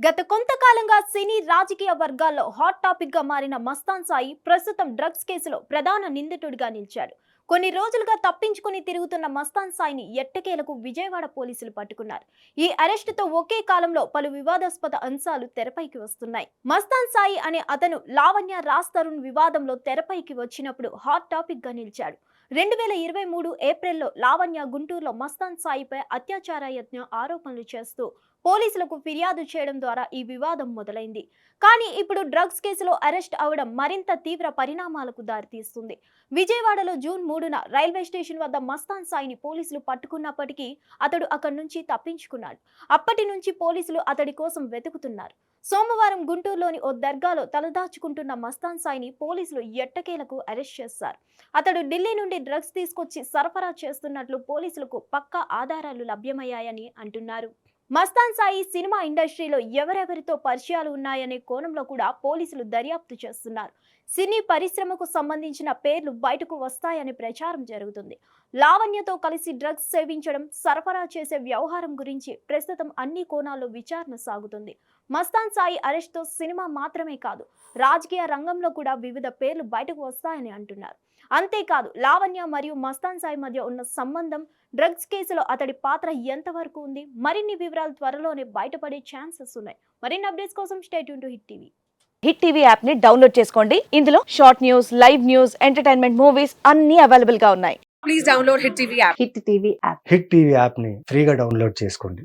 గత కొంతకాలంగా సినీ రాజకీయ వర్గాల్లో హాట్ టాపిక్ గా మారిన మస్తాన్ సాయి ప్రస్తుతం డ్రగ్స్ కేసులో ప్రధాన నిందితుడిగా నిలిచాడు. కొన్ని రోజులుగా తప్పించుకుని తిరుగుతున్న మస్తాన్ సాయిని ఎట్టకేలకు విజయవాడ పోలీసులు పట్టుకున్నారు. ఈ అరెస్టుతో ఒకే కాలంలో పలు వివాదాస్పద అంశాలు తెరపైకి వస్తున్నాయి. మస్తాన్ సాయి అనే అతను లావణ్య రాజ్ తరుణ్ వివాదంలో తెరపైకి వచ్చినప్పుడు హాట్ టాపిక్ గా నిలిచాడు. 2023 ఏప్రిల్లో లావణ్య గుంటూరులో మస్తాన్ సాయిపై అత్యాచార యత్న ఆరోపణలు చేస్తూ పోలీసులకు ఫిర్యాదు చేయడం ద్వారా ఈ వివాదం మొదలైంది. కానీ ఇప్పుడు డ్రగ్స్ కేసులో అరెస్ట్ అవడం మరింత తీవ్ర పరిణామాలకు దారితీస్తుంది. విజయవాడలో జూన్ 3న రైల్వే స్టేషన్ వద్ద మస్తాన్ సాయిని పోలీసులు పట్టుకున్నప్పటికీ అతడు అక్కడి నుంచి తప్పించుకున్నాడు. అప్పటి నుంచి పోలీసులు అతడి కోసం వెతుకుతున్నారు. సోమవారం గుంటూరులోని ఓ దర్గాలో తలదాచుకుంటున్న మస్తాన్ సాయిని పోలీసులు ఎట్టకేలకు అరెస్ట్ చేశారు. అతడు ఢిల్లీ నుండి డ్రగ్స్ తీసుకొచ్చి సరఫరా చేస్తున్నట్లు పోలీసులకు పక్కా ఆధారాలు లభ్యమయ్యాయని అంటున్నారు. మస్తాన్ సాయి సినిమా ఇండస్ట్రీలో ఎవరెవరితో పరిచయాలు ఉన్నాయనే కోణంలో కూడా పోలీసులు దర్యాప్తు చేస్తున్నారు. సినీ పరిశ్రమకు సంబంధించిన పేర్లు బయటకు వస్తాయనే ప్రచారం జరుగుతుంది. లావణ్యతో కలిసి డ్రగ్స్ సేవించడం, సరఫరా చేసే వ్యవహారం గురించి ప్రస్తుతం అన్ని కోణాల్లో విచారణ సాగుతుంది. మస్తాన్ సాయి అరెస్ట్తో సినిమా మాత్రమే కాదు, రాజకీయ రంగంలో కూడా వివిధ పేర్లు బయటకు వస్తాయని అంటున్నారు. అంతేకాదు, లావణ్య మరియు మస్తాన్ సాయి మధ్య ఉన్న సంబంధం, డ్రగ్స్ కేసులో అతడి పాత్ర ఎంతవరకు ఉంది, మరిన్ని వివరాలు త్వరలోనే బయటపడే ఛాన్సెస్ ఉన్నాయి. మరిన్ని అప్డేట్స్ కోసం stay tune to hit TV. Hit TV app ని డౌన్లోడ్ చేసుకోండి. ఇందులో short news, live news, entertainment movies అన్ని అవైలబుల్ గా ఉన్నాయి. Please download Hit TV app. Hit TV app. Hit TV యాప్ని ఫ్రీగా డౌన్లోడ్ చేసుకోండి.